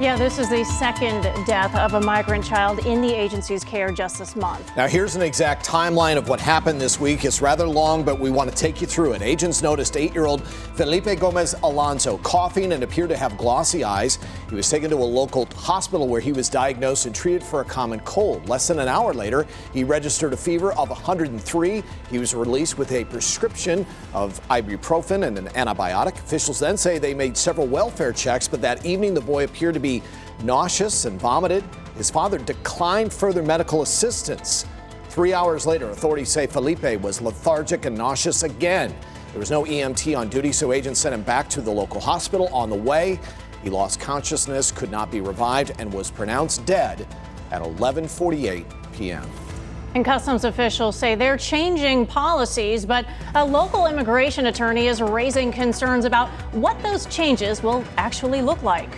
Yeah, this is the second death of a migrant child in the agency's care just this month. Now, here's an exact timeline of what happened this week. It's rather long, but we want to take you through it. Agents noticed 8-year-old Felipe Gomez Alonso coughing and appeared to have glossy eyes. He was taken to a local hospital where he was diagnosed and treated for a common cold. Less than an hour later, he registered a fever of 103. He was released with a prescription of ibuprofen and an antibiotic. Officials then say they made several welfare checks, but that evening the boy appeared to be nauseous and vomited. His father declined further medical assistance. 3 hours later, authorities say Felipe was lethargic and nauseous again. There was no EMT on duty, so agents sent him back to the local hospital. On the way, he lost consciousness, could not be revived, and was pronounced dead at 11:48 p.m. And customs officials say they're changing policies, but a local immigration attorney is raising concerns about what those changes will actually look like.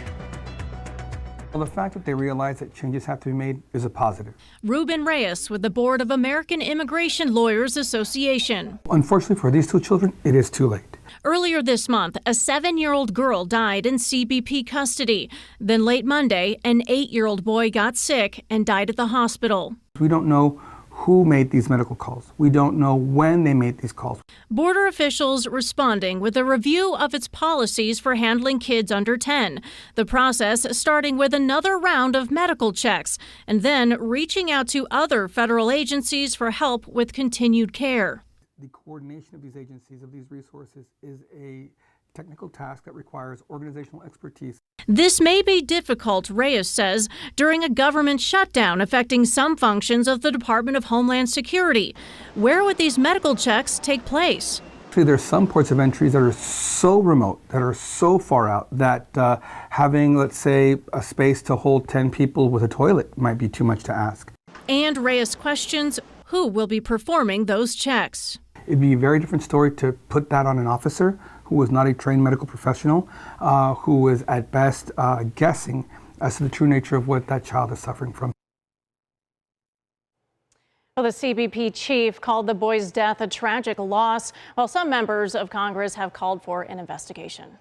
Well, the fact that they realize that changes have to be made is a positive. Ruben Reyes with the Board of American Immigration Lawyers Association. Unfortunately for these two children, it is too late. Earlier this month, a 7-year-old girl died in CBP custody. Then late Monday, an 8-year-old boy got sick and died at the hospital. We don't know who made these medical calls. We don't know when they made these calls. Border officials responding with a review of its policies for handling kids under 10. The process starting with another round of medical checks and then reaching out to other federal agencies for help with continued care. The coordination of these agencies, of these resources, is a technical task that requires organizational expertise. This may be difficult, Reyes says, during a government shutdown affecting some functions of the Department of Homeland Security. Where would these medical checks take place? Actually, there's some ports of entry that are so remote, that are so far out, that having, let's say, a space to hold 10 people with a toilet might be too much to ask. And Reyes questions who will be performing those checks. It'd be a very different story to put that on an officer who is not a trained medical professional, who is at best guessing as to the true nature of what that child is suffering from. Well, the CBP chief called the boy's death a tragic loss, while some members of Congress have called for an investigation.